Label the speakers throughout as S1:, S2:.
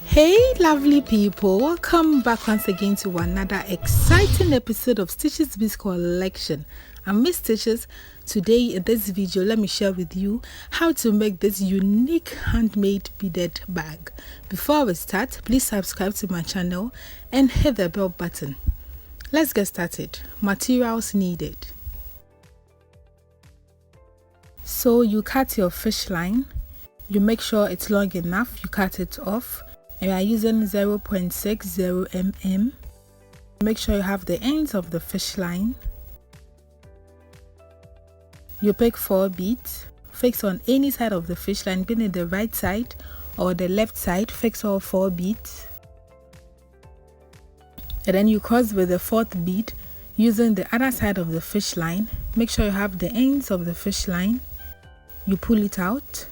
S1: Hey lovely people, welcome back once again to another exciting episode of Stitches Beads collection. I'm Miss Stitches. Today in this video, let me share with you how to make this unique handmade beaded bag. Before we start, please subscribe to my channel and hit the bell button. Let's get started. Materials needed. So you cut your fish line, you make sure it's long enough, you cut it off. And we are using 0.60 mm. Make sure you have the ends of the fish line. You pick 4 beads, fix on any side of the fish line, be it the right side or the left side, fix all 4 beads. And then you cross with the 4th bead using the other side of the fish line. Make sure you have the ends of the fish line. You pull it out.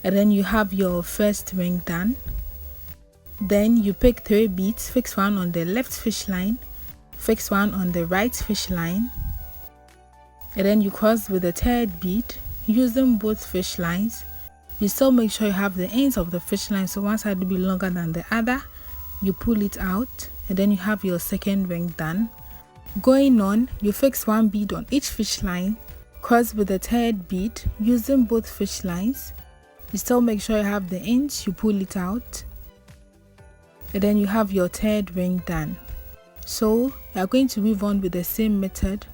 S1: And then you have your first ring done. Then you pick 3 beads, fix one on the left fish line, fix one on the right fish line, and then you cross with the 3rd bead using both fish lines. You still make sure you have the ends of the fish line, so one side will be longer than the other. You pull it out, and then you have your 2nd ring done. Going on, you fix 1 bead on each fish line, cross with the 3rd bead using both fish lines. You still make sure you have the ends, you pull it out. And then you have your 3rd ring done. So you are going to weave on with the same method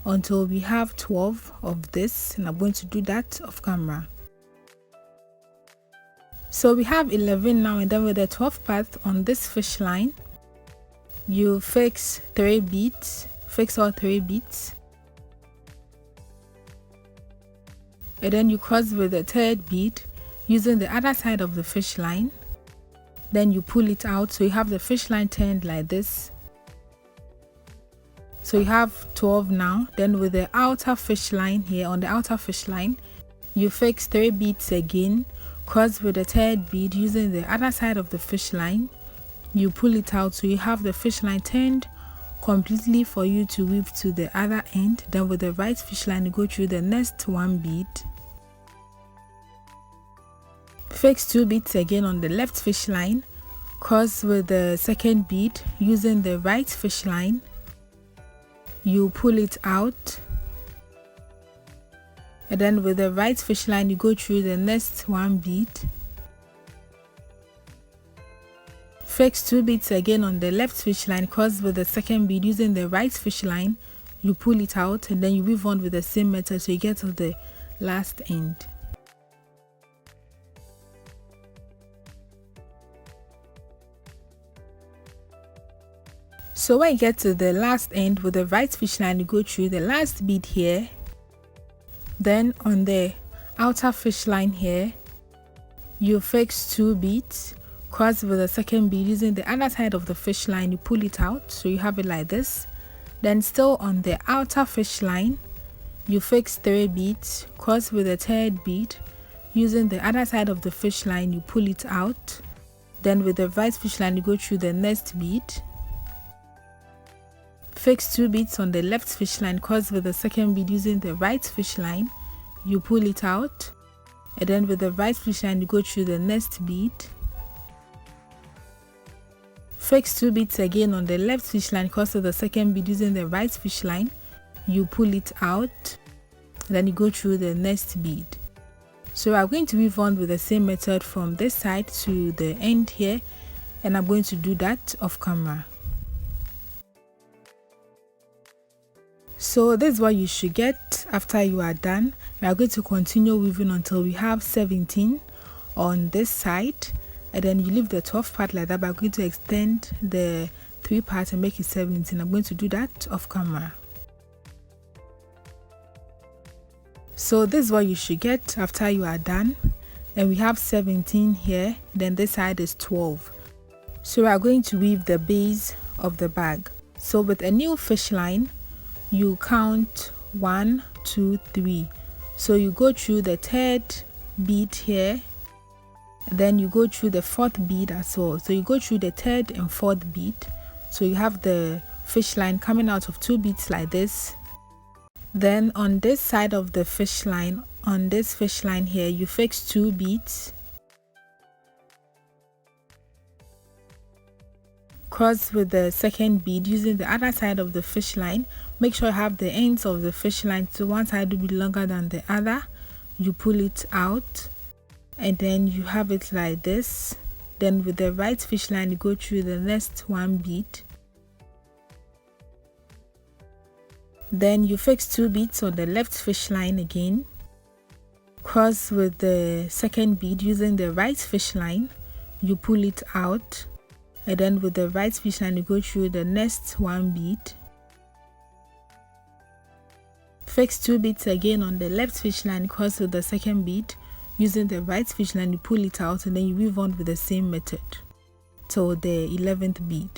S1: until we have 12 of this, and I'm going to do that off camera. So we have 11 now, and then with the 12th part on this fish line, you fix 3 beads, fix all 3 beads, and then you cross with the 3rd bead using the other side of the fish line. Then you pull it out, so you have the fish line turned like this. So you have 12 now. Then with the outer fish line here, on the outer fish line, you fix 3 beads again, cross with the 3rd bead using the other side of the fish line. You pull it out, so you have the fish line turned completely for you to weave to the other end. Then with the right fish line, you go through the next 1 bead. Fix 2 beads again on the left fish line, cross with the 2nd bead using the right fish line. You pull it out, and then with the right fish line you go through the next 1 bead. Fix 2 beads again on the left fish line, cross with the 2nd bead using the right fish line. You pull it out, and then you weave on with the same method so you get to the last end. So when you get to the last end with the right fish line, you go through the last bead here. Then on the outer fish line here, you fix 2 beads, cross with the 2nd bead using the other side of the fish line. You pull it out, so you have it like this. Then still on the outer fish line, you fix 3 beads, cross with the 3rd bead using the other side of the fish line. You pull it out. Then with the right fish line, you go through the next bead. Fix 2 beads on the left fish line, cross with the 2nd bead using the right fish line. You pull it out, and then with the right fish line you go through the next bead. Fix 2 beads again on the left fish line, cross with the 2nd bead using the right fish line. You pull it out, and then you go through the next bead. So I'm going to weave on with the same method from this side to the end here, and I'm going to do that off camera. So this is what you should get after you are done. We are going to continue weaving until we have 17 on this side, and then you leave the 12th part like that, but I'm going to extend the 3 parts and make it 17. I'm going to do that off camera. So this is what you should get after you are done, and we have 17 here, then this side is 12. So we are going to weave the base of the bag. So with a new fish line, you count 1, 2, 3. So you go through the 3rd bead here, and then you go through the 4th bead as well. So you go through the 3rd and 4th bead. So you have the fish line coming out of 2 beads like this. Then on this side of the fish line, on this fish line here, you fix 2 beads, cross with the second bead using the other side of the fish line. Make sure you have the ends of the fish line, so one side will be longer than the other. You pull it out and then you have it like this. Then with the right fish line, you go through the next one bead. Then you fix 2 beads on the left fish line again. Cross with the second bead using the right fish line. You pull it out and then with the right fish line, you go through the next one bead. Fix 2 beads again on the left fish line, cross with the second bead. Using the right fish line, you pull it out and then you weave on with the same method till the 11th bead.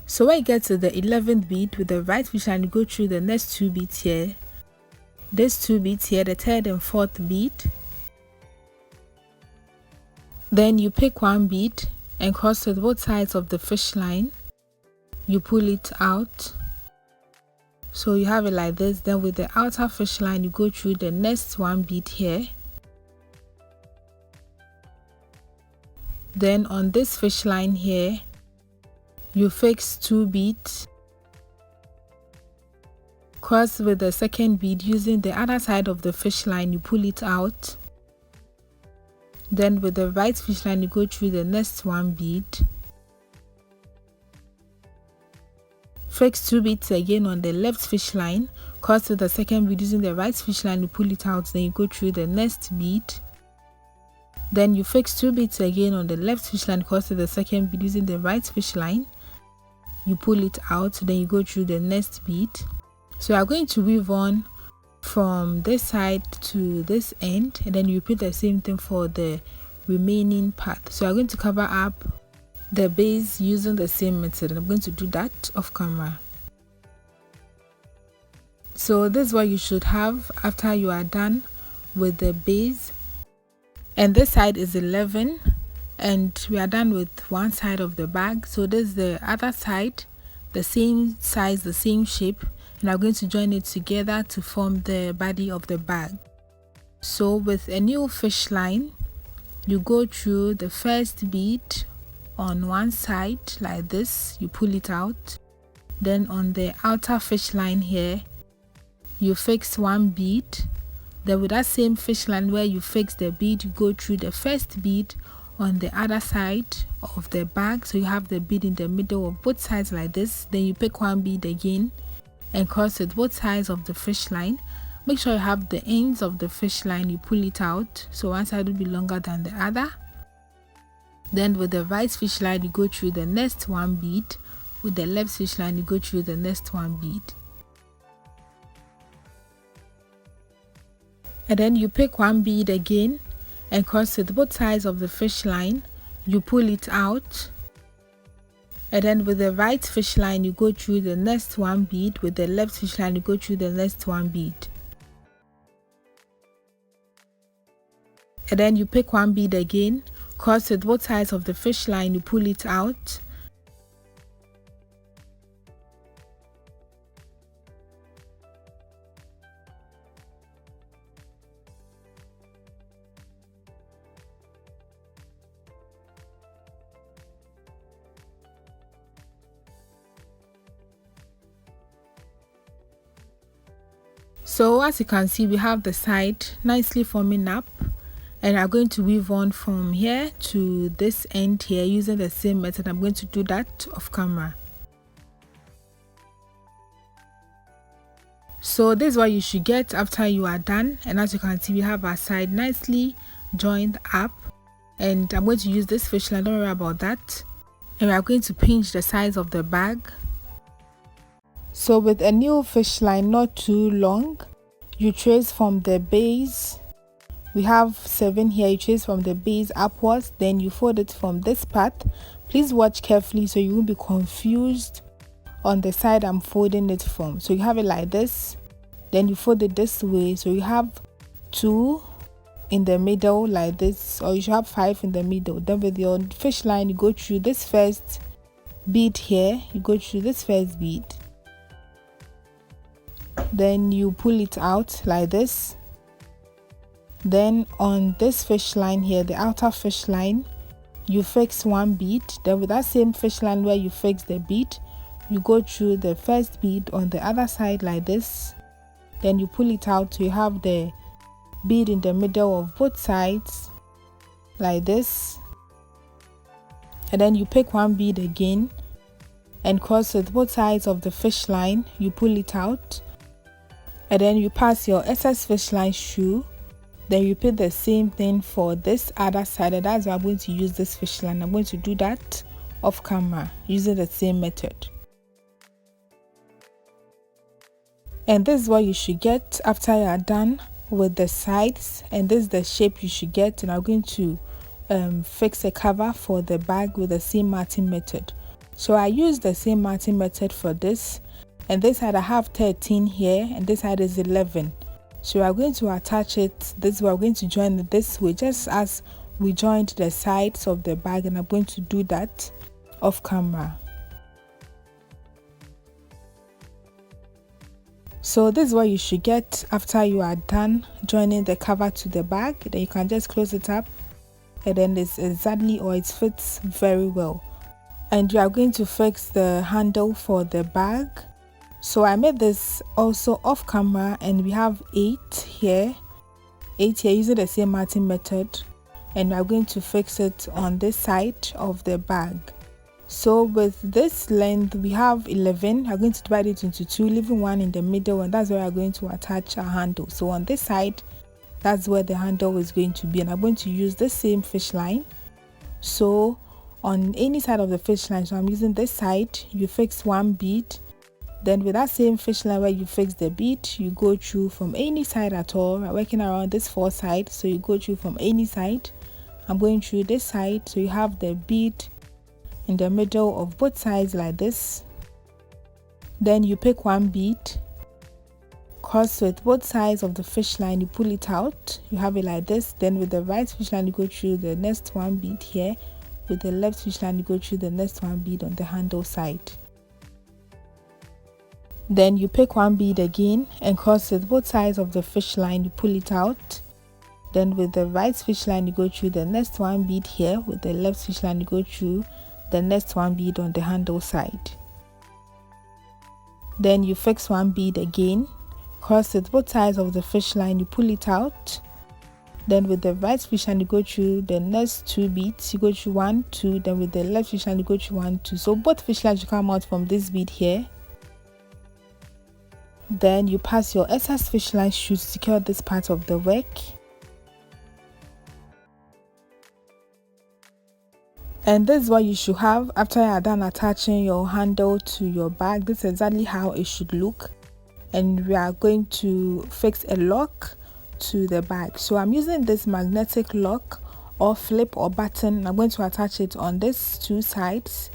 S1: So when you get to the 11th bead with the right fish line, you go through the next 2 beads here. These 2 beads here, the 3rd and 4th bead. Then you pick 1 bead and cross with both sides of the fish line. You pull it out. So you have it like this. Then with the outer fish line, you go through the next 1 bead here. Then on this fish line here, you fix 2 beads. Cross with the second bead using the other side of the fish line, you pull it out. Then with the right fish line, you go through the next 1 bead. Fix 2 beads again on the left fish line. Cross with the second bead using the right fish line, you pull it out. Then you go through the next bead. Then you fix 2 beads again on the left fish line. Cross with the second bead using the right fish line. You pull it out. Then you go through the next bead. So you are going to weave on from this side to this end, and then you repeat the same thing for the remaining part. So you are going to cover up the base using the same method, and I'm going to do that off camera. So this is what you should have after you are done with the base, and this side is 11 and we are done with one side of the bag. So this is the other side, the same size, the same shape, and I'm going to join it together to form the body of the bag. So with a new fish line, you go through the first bead on one side like this, you pull it out. Then on the outer fish line here, you fix 1 bead. Then with that same fish line where you fix the bead, you go through the first bead on the other side of the bag, so you have the bead in the middle of both sides like this. Then you pick 1 bead again and cross with both sides of the fish line. Make sure you have the ends of the fish line, you pull it out, so one side will be longer than the other. Then with the right fish line, you go through the next 1 bead. With the left fish line, you go through the next 1 bead. And then you pick 1 bead again and cross with both sides of the fish line. You pull it out. And then with the right fish line, you go through the next 1 bead. With the left fish line, you go through the next 1 bead. And then you pick 1 bead again, cross with both sides of the fish line, you pull it out. So as you can see, we have the side nicely forming up, and I'm going to weave on from here to this end here using the same method. I'm going to do that off camera. So this is what you should get after you are done, and as you can see, we have our side nicely joined up, and I'm going to use this fish line, don't worry about that, and we are going to pinch the sides of the bag. So with a new fish line, not too long, you trace from the base. We have 7 here. You trace from the base upwards, then you fold it from this part. Please watch carefully so you won't be confused on the side I'm folding it from. So you have it like this, then you fold it this way, so you have 2 in the middle like this, or you should have 5 in the middle. Then with your fish line, you go through this first bead here, you go through this first bead, then you pull it out like this. Then on this fish line here, the outer fish line, you fix one bead. Then with that same fish line where you fix the bead, you go through the first bead on the other side like this. Then you pull it out, so you have the bead in the middle of both sides like this. And then you pick one bead again and cross with both sides of the fish line. You pull it out, and then you pass your excess fish line through. Then you repeat the same thing for this other side, and that's why I'm going to use this fish line. I'm going to do that off camera using the same method. And this is what you should get after you are done with the sides, and this is the shape you should get. And I'm going to fix a cover for the bag with the seam marking method. So I use the seam marking method for this, and this side I have 13 here and this side is 11. So we are going to attach it this way. We're going to join it this way, just as we joined the sides of the bag, and I'm going to do that off camera. So this is what you should get after you are done joining the cover to the bag. Then you can just close it up, and then it's exactly, or it fits very well. And you are going to fix the handle for the bag. So I made this also off camera, and we have 8 here using the same marking method, and I'm going to fix it on this side of the bag. So with this length we have 11. I'm going to divide it into 2, leaving one in the middle, and that's where I'm going to attach our handle. So on this side, that's where the handle is going to be, and I'm going to use the same fish line. So on any side of the fish line, so I'm using this side, you fix one bead. Then with that same fish line where you fix the bead, you go through from any side at all. We're working around this 4 sides, so you go through from any side. I'm going through this side, so you have the bead in the middle of both sides like this. Then you pick one bead, cross with both sides of the fish line, you pull it out, you have it like this. Then with the right fish line, you go through the next one bead here. With the left fish line, you go through the next one bead on the handle side. Then you pick one bead again and cross with both sides of the fish line, you pull it out. Then with the right fish line, you go through the next one bead here. With the left fish line, you go through the next one bead on the handle side. Then you fix one bead again, cross with both sides of the fish line, you pull it out. Then with the right fish line, you go through the next 2 beads, you go through 1, 2. Then with the left fish line, you go through 1, 2. So both fish lines you come out from this bead here. Then you pass your excess fish line through to secure this part of the work. And this is what you should have after you are done attaching your handle to your bag. This is exactly how it should look. And we are going to fix a lock to the bag. So I'm using this magnetic lock or flip or button. I'm going to attach it on these 2 sides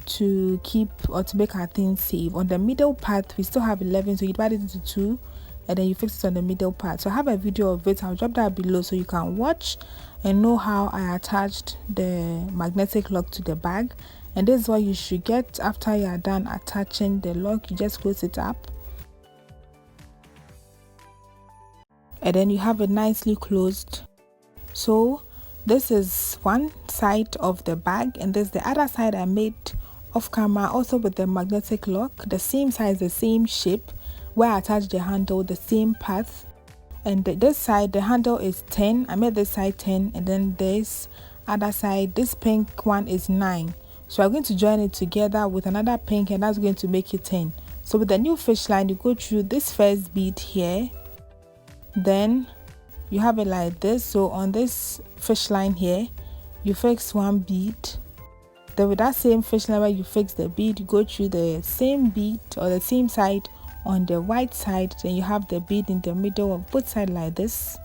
S1: to keep or to make our thing safe. On the middle part we still have 11, so you divide it into 2 and then you fix it on the middle part. So I have a video of it, I'll drop that below so you can watch and know how I attached the magnetic lock to the bag. And this is what you should get after you are done attaching the lock. You just close it up, and then you have it nicely closed. So this is one side of the bag, and this is the other side I made off camera also with the magnetic lock. The same size, the same shape, where I attached the handle, the same path. And this side, the handle is 10. I made this side 10, and then this other side, this pink one is 9. So I'm going to join it together with another pink, and that's going to make it 10. So with the new fish line, you go through this first bead here, then you have it like this. So on this fish line here, you fix one bead. Then with that same fish line where you fix the bead, you go through the same bead or the same side on the right side. Then you have the bead in the middle of both sides like this.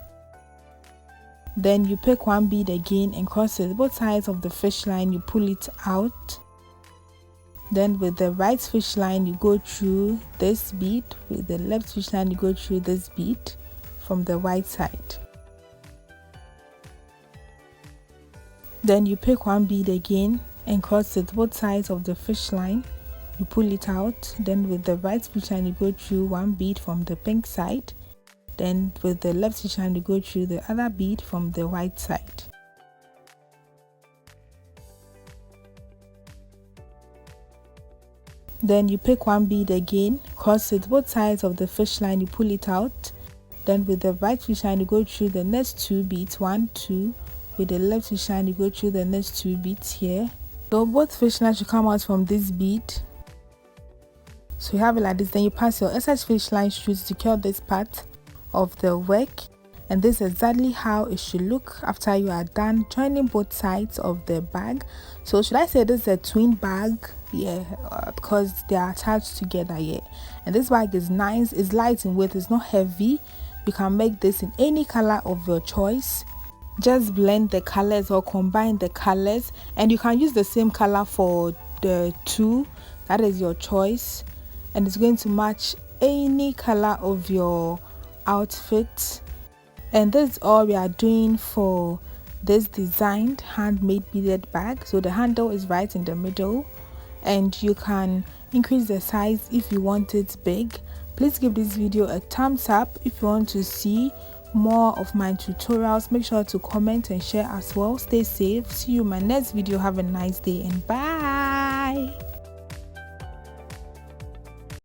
S1: Then you pick one bead again and cross it both sides of the fish line, you pull it out. Then with the right fish line, you go through this bead. With the left fish line, you go through this bead from the right side. Then you pick one bead again and cross it both sides of the fish line, you pull it out. Then with the right fish line, you go through one bead from the pink side. then with the left stitch line you go through the other bead from the right side. Then you pick one bead again, cross it both sides of the fish line, you pull it out. Then with the right fish line you go through the next 2 beads, 1, 2. With the left fish line you go through the next 2 beads here. So both fish lines should come out from this bead. So you have it like this. Then you pass your SS fish line through to secure this part of the work, and this is exactly how it should look after you are done joining both sides of the bag. So should I say this is a twin bag? Yeah, because they are attached together. Yeah, and this bag is nice, it's light in weight, it's not heavy. You can make this in any color of your choice. Just blend the colors or combine the colors, and you can use the same color for the two. That is your choice, and it's going to match any color of your outfit. And that's all we are doing for this designed handmade beaded bag. So the handle is right in the middle, and you can increase the size if you want it big. Please give this video a thumbs up. If you want to see more of my tutorials, make sure to comment and share as well. Stay safe. See you in my next video. Have a nice day and bye.